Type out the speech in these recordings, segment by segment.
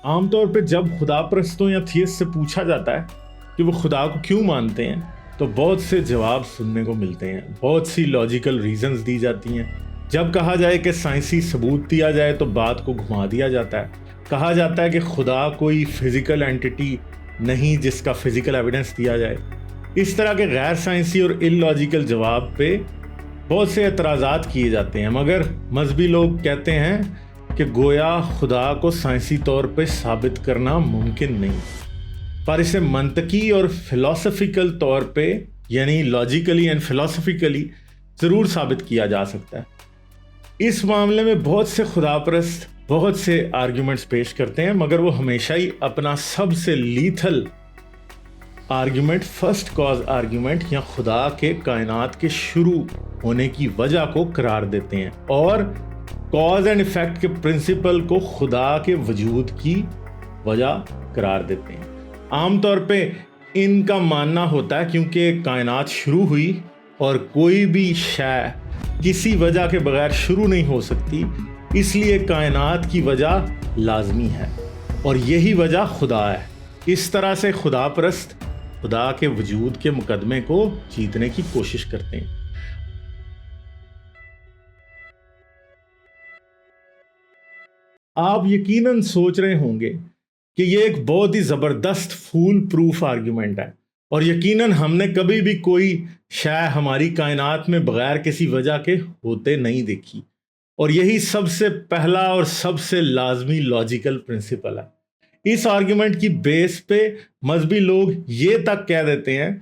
आमतौर पे जब खुदा परस्तों या थियस्ट से पूछा जाता है कि वो खुदा को क्यों मानते हैं, तो बहुत से जवाब सुनने को मिलते हैं, बहुत सी लॉजिकल रीजंस दी जाती हैं। जब कहा जाए कि साइंसी सबूत दिया जाए तो बात को घुमा दिया जाता है। कहा जाता है कि खुदा कोई फिजिकल एंटिटी नहीं जिसका फिजिकल एविडेंस दिया जाए। इस तरह के गैर साइंसी और इलॉजिकल जवाब पे बहुत से एतराज़ात किए जाते हैं, मगर मजहबी लोग कहते हैं कि गोया खुदा को साइंसी तौर पे साबित करना मुमकिन नहीं, पर इसे मंतकी और फिलोसफिकल तौर पे यानी लॉजिकली एंड फिलोसफिकली ज़रूर साबित किया जा सकता है। इस मामले में बहुत से खुदापरस्त बहुत से आर्ग्यूमेंट्स पेश करते हैं, मगर वो हमेशा ही अपना सबसे lethal argument first cause argument या खुदा के कायनात के शुरू होने की वजह को करार देते हैं और कॉज एंड इफेक्ट के प्रिंसिपल को खुदा के वजूद की वजह करार देते हैं। आमतौर पे इनका मानना होता है क्योंकि कायनात शुरू हुई और कोई भी शय किसी वजह के बगैर शुरू नहीं हो सकती, इसलिए कायनात की वजह लाजमी है और यही वजह खुदा है। इस तरह से खुदा परस्त खुदा के वजूद के मुकदमे को जीतने की कोशिश करते हैं। आप यकीनन सोच रहे होंगे कि ये एक बहुत ही ज़बरदस्त फूल प्रूफ आर्ग्यूमेंट है और यकीनन हमने कभी भी कोई शय हमारी कायनात में बगैर किसी वजह के होते नहीं देखी और यही सबसे पहला और सबसे लाजमी लॉजिकल प्रिंसिपल है। इस आर्ग्यूमेंट की बेस पे मजहबी लोग ये तक कह देते हैं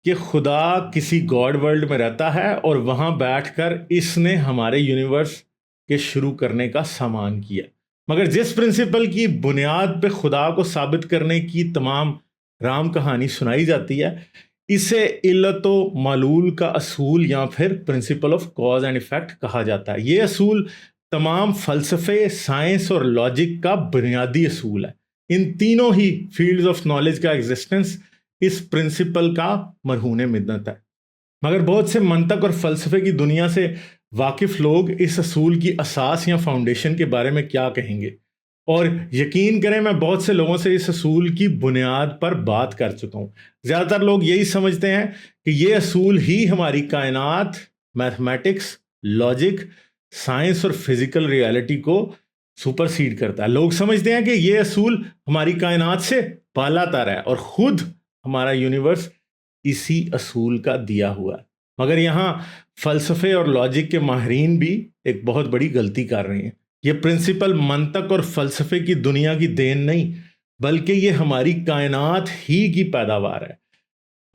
कि खुदा किसी गॉड वर्ल्ड में रहता है और वहाँ बैठकर इसने हमारे यूनिवर्स के शुरू करने का सामान किया। मगर जिस प्रिंसिपल की बुनियाद पे खुदा को साबित करने की तमाम राम कहानी सुनाई जाती है, इसे इल्लतो मालूल का असूल या फिर principal of cause and effect कहा जाता है। ये असूल तमाम फलसफे, साइंस और लॉजिक का बुनियादी असूल है। इन तीनों ही फील्ड्स ऑफ नॉलेज का एग्जिस्टेंस इस प्रिंसिपल का मरहून मिन्नत है। मगर बहुत से मंतक और फलसफे की दुनिया से वाकिफ लोग इस असूल की असास या फाउंडेशन के बारे में क्या कहेंगे, और यकीन करें मैं बहुत से लोगों से इस असूल की बुनियाद पर बात कर चुका हूँ। ज़्यादातर लोग यही समझते हैं कि ये असूल ही हमारी कायनात, मैथमेटिक्स, लॉजिक, साइंस और फिजिकल रियलिटी को सुपरसीड करता है। लोग समझते हैं कि ये असूल हमारी कायनात से बालातर है और खुद हमारा यूनिवर्स इसी असूल का दिया हुआ है। मगर यहाँ फलसफे और लॉजिक के माहिरीन भी एक बहुत बड़ी गलती कर रहे हैं। ये प्रिंसिपल मंतक और फलसफे की दुनिया की देन नहीं, बल्कि ये हमारी कायनात ही की पैदावार है।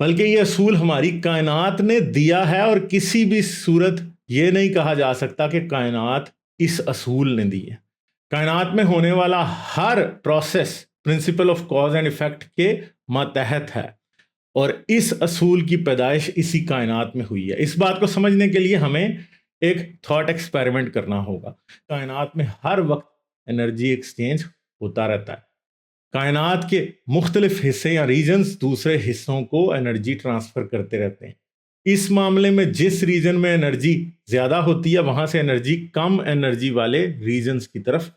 बल्कि ये असूल हमारी कायनात ने दिया है और किसी भी सूरत ये नहीं कहा जा सकता कि कायनात इस असूल ने दी है। कायनात में होने वाला हर process principle of cause and effect के मातहत है और इस असूल की पैदाइश इसी कायनात में हुई है। इस बात को समझने के लिए हमें एक थॉट एक्सपेरिमेंट करना होगा। कायनात में हर वक्त एनर्जी एक्सचेंज होता रहता है। कायनात के मुख्तलिफ हिस्से या रीजन्स दूसरे हिस्सों को एनर्जी ट्रांसफर करते रहते हैं। इस मामले में जिस रीजन में एनर्जी ज़्यादा होती है वहाँ से एनर्जी कम एनर्जी वाले रीजन्स की तरफ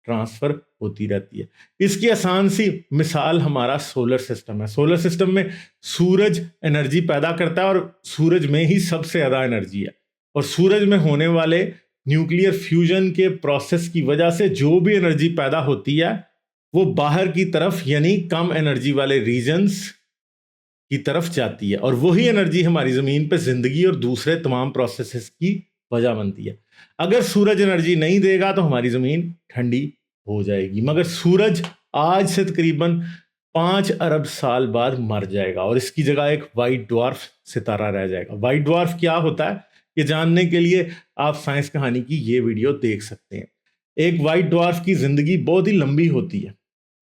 ट्रांसफर होती रहती है। इसकी आसान सी मिसाल हमारा सोलर सिस्टम है। सोलर सिस्टम में सूरज एनर्जी पैदा करता है और सूरज में ही सबसे ज़्यादा एनर्जी है और सूरज में होने वाले न्यूक्लियर फ्यूजन के प्रोसेस की वजह से जो भी एनर्जी पैदा होती है वो बाहर की तरफ यानी कम एनर्जी वाले रीजन्स की तरफ जाती है और वही एनर्जी हमारी ज़मीन पे ज़िंदगी और दूसरे तमाम प्रोसेसेस की वजह बनती है। अगर सूरज एनर्जी नहीं देगा तो हमारी ज़मीन ठंडी हो जाएगी, मगर सूरज आज से तकरीबन 5 अरब साल बाद मर जाएगा और इसकी जगह एक वाइट ड्वार्फ सितारा रह जाएगा। वाइट ड्वार्फ क्या होता है ये जानने के लिए आप साइंस कहानी की ये वीडियो देख सकते हैं। एक वाइट ड्वार्फ की ज़िंदगी बहुत ही लंबी होती है।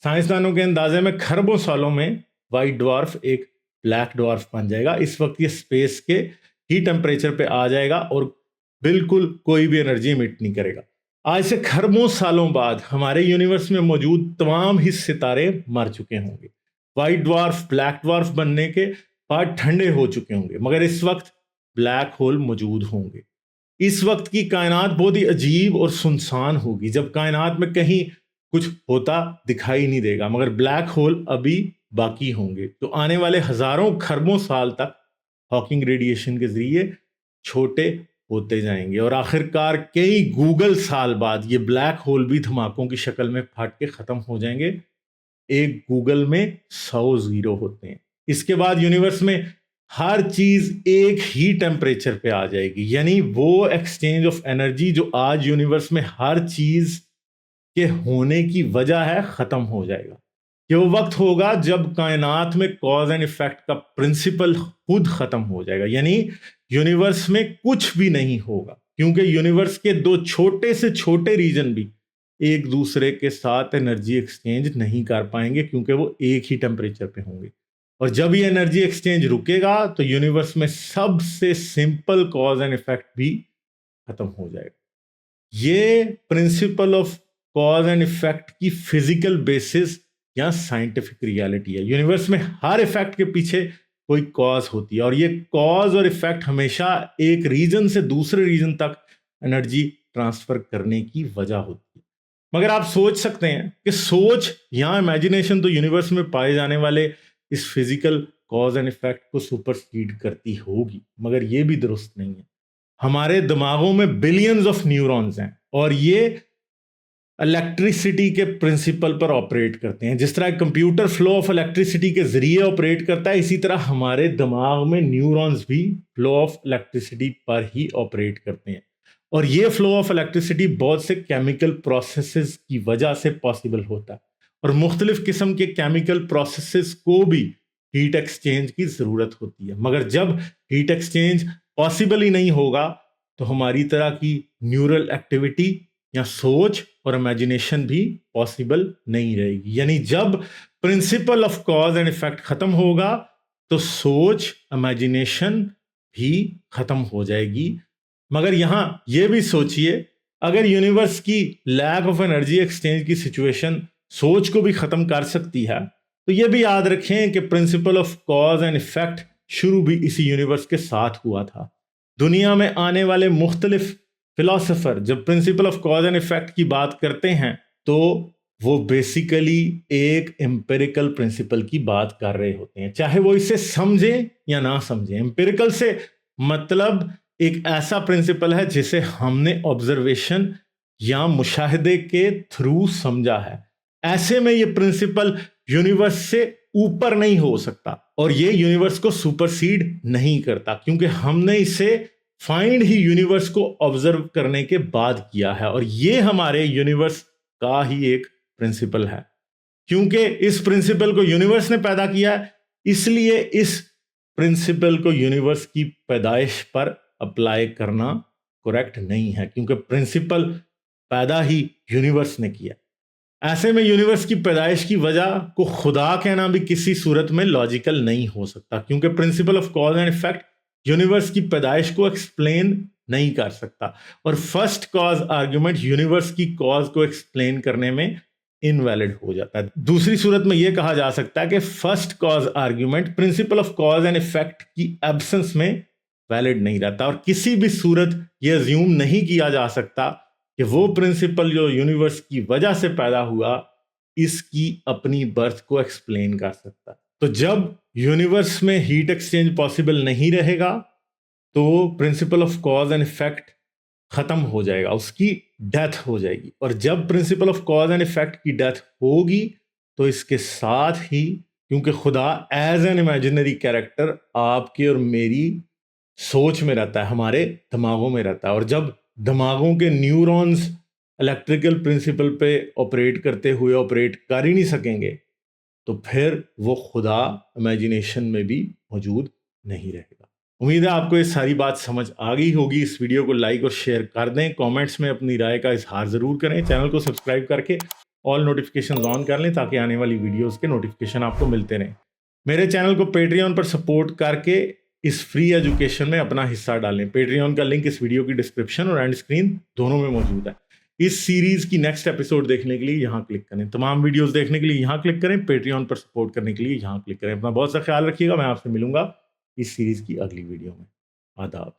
साइंसदानों के अंदाजे में खरबों सालों में वाइट ड्वार्फ एक ब्लैक ड्वार्फ बन जाएगा। इस वक्त ये स्पेस के ही टेम्परेचर पे आ जाएगा और बिल्कुल कोई भी एनर्जी इमिट नहीं करेगा। आज से खरबों सालों बाद हमारे यूनिवर्स में मौजूद तमाम ही सितारे मर चुके होंगे। वाइट ड्वार्फ, ब्लैक ड्वार्फ बनने के बाद ठंडे हो चुके होंगे, मगर इस वक्त ब्लैक होल मौजूद होंगे। इस वक्त की कायनात बहुत ही अजीब और सुनसान होगी। जब कायनात में कहीं कुछ होता दिखाई नहीं देगा, मगर ब्लैक होल अभी बाकी होंगे। तो आने वाले हजारों खरबों साल तक हॉकिंग रेडिएशन के जरिए छोटे होते जाएंगे और आखिरकार कई गूगल साल बाद ये ब्लैक होल भी धमाकों की शक्ल में फट के खत्म हो जाएंगे। एक गूगल में 100 जीरो होते हैं। इसके बाद यूनिवर्स में हर चीज एक ही टेम्परेचर पे आ जाएगी, यानी वो एक्सचेंज ऑफ एनर्जी जो आज यूनिवर्स में हर चीज के होने की वजह है खत्म हो जाएगा। ये वो वक्त होगा जब कायनात में कॉज एंड इफेक्ट का प्रिंसिपल खुद खत्म हो जाएगा, यानी यूनिवर्स में कुछ भी नहीं होगा, क्योंकि यूनिवर्स के दो छोटे से छोटे रीजन भी एक दूसरे के साथ एनर्जी एक्सचेंज नहीं कर पाएंगे, क्योंकि वो एक ही टेम्परेचर पे होंगे। और जब ये एनर्जी एक्सचेंज रुकेगा तो यूनिवर्स में सबसे सिंपल कॉज एंड इफेक्ट भी खत्म हो जाएगा। ये principal of cause and effect की फिजिकल बेसिस या साइंटिफिक रियलिटी है। यूनिवर्स में हर इफेक्ट के पीछे कोई कॉज होती है और ये कॉज और इफेक्ट हमेशा एक रीजन से दूसरे रीजन तक एनर्जी ट्रांसफर करने की वजह होती है। मगर आप सोच सकते हैं कि सोच या इमेजिनेशन तो यूनिवर्स में पाए जाने वाले इस फिजिकल कॉज एंड इफेक्ट को सुपरसीड करती होगी, मगर ये भी दुरुस्त नहीं है। हमारे दिमागों में बिलियंस ऑफ न्यूरॉन्स हैं और ये इलेक्ट्रिसिटी के प्रिंसिपल पर ऑपरेट करते हैं। जिस तरह कंप्यूटर फ्लो ऑफ इलेक्ट्रिसिटी के जरिए ऑपरेट करता है, इसी तरह हमारे दिमाग में न्यूरॉन्स भी फ्लो ऑफ इलेक्ट्रिसिटी पर ही ऑपरेट करते हैं। और ये फ्लो ऑफ इलेक्ट्रिसिटी बहुत से केमिकल प्रोसेसेस की वजह से पॉसिबल होता है और मुख्तलिफ किस्म के केमिकल प्रोसेसेस को भी हीट एक्सचेंज की ज़रूरत होती है। मगर जब हीट एक्सचेंज पॉसिबल ही नहीं होगा तो हमारी तरह की न्यूरल एक्टिविटी या सोच और इमेजिनेशन भी पॉसिबल नहीं रहेगी। यानी जब principal of cause and effect खत्म होगा तो सोच, इमेजिनेशन भी खत्म हो जाएगी। मगर यहां यह भी सोचिए, अगर यूनिवर्स की लैक ऑफ एनर्जी एक्सचेंज की सिचुएशन सोच को भी खत्म कर सकती है, तो यह भी याद रखें कि principal of cause and effect शुरू भी इसी यूनिवर्स के साथ हुआ था। दुनिया में आने वाले मुख्तलिफ फिलोसोफर जब principal of cause and effect की बात करते हैं तो वो बेसिकली एक एम्पिरिकल प्रिंसिपल की बात कर रहे होते हैं, चाहे वो इसे समझें या ना समझें। एम्पिरिकल से मतलब एक ऐसा प्रिंसिपल है जिसे हमने ऑब्जर्वेशन या मुशाहिदे के थ्रू समझा है। ऐसे में ये प्रिंसिपल यूनिवर्स से ऊपर नहीं हो सकता और ये यूनिवर्स को सुपरसीड नहीं करता, क्योंकि हमने इसे फाइंड ही यूनिवर्स को ऑब्जर्व करने के बाद किया है और ये हमारे यूनिवर्स का ही एक प्रिंसिपल है। क्योंकि इस प्रिंसिपल को यूनिवर्स ने पैदा किया है, इसलिए इस प्रिंसिपल को यूनिवर्स की पैदाइश पर अप्लाई करना करेक्ट नहीं है, क्योंकि प्रिंसिपल पैदा ही यूनिवर्स ने किया। ऐसे में यूनिवर्स की पैदाइश की वजह को खुदा कहना भी किसी सूरत में लॉजिकल नहीं हो सकता, क्योंकि principal of cause and effect universe की पैदाइश को एक्सप्लेन नहीं कर सकता और फर्स्ट कॉज आर्ग्यूमेंट यूनिवर्स की कॉज को एक्सप्लेन करने में इनवैलिड हो जाता है। दूसरी सूरत में यह कहा जा सकता है कि first cause argument principal of cause and effect की एब्सेंस में वैलिड नहीं रहता और किसी भी सूरत यह अज्यूम नहीं किया जा सकता कि वो प्रिंसिपल जो यूनिवर्स की वजह से पैदा हुआ इसकी अपनी बर्थ को एक्सप्लेन कर सकता। तो जब यूनिवर्स में हीट एक्सचेंज पॉसिबल नहीं रहेगा तो principal of cause and effect खत्म हो जाएगा, उसकी डेथ हो जाएगी। और जब principal of cause and effect की डेथ होगी तो इसके साथ ही, क्योंकि खुदा एज एन इमेजिनरी कैरेक्टर आपके और मेरी सोच में रहता है, हमारे दिमागों में रहता है, और जब दिमागों के न्यूरॉन्स इलेक्ट्रिकल प्रिंसिपल पे ऑपरेट करते हुए ऑपरेट कर ही नहीं सकेंगे तो फिर वो खुदा इमेजिनेशन में भी मौजूद नहीं रहेगा। उम्मीद है आपको ये सारी बात समझ आ गई होगी। इस वीडियो को लाइक और शेयर कर दें, कमेंट्स में अपनी राय का इजहार ज़रूर करें, चैनल को सब्सक्राइब करके ऑल नोटिफिकेशन ऑन कर लें ताकि आने वाली वीडियोस के नोटिफिकेशन आपको मिलते रहें। मेरे चैनल को पेट्रियन पर सपोर्ट करके इस फ्री एजुकेशन में अपना हिस्सा डालें। पेट्रियन का लिंक इस वीडियो की डिस्क्रिप्शन और एंड स्क्रीन दोनों में मौजूद है। इस सीरीज की नेक्स्ट एपिसोड देखने के लिए यहाँ क्लिक करें, तमाम वीडियोस देखने के लिए यहाँ क्लिक करें, पेट्रियन पर सपोर्ट करने के लिए यहाँ क्लिक करें। अपना बहुत सा ख्याल रखिएगा। मैं आपसे मिलूंगा इस सीरीज की अगली वीडियो में। आदाब।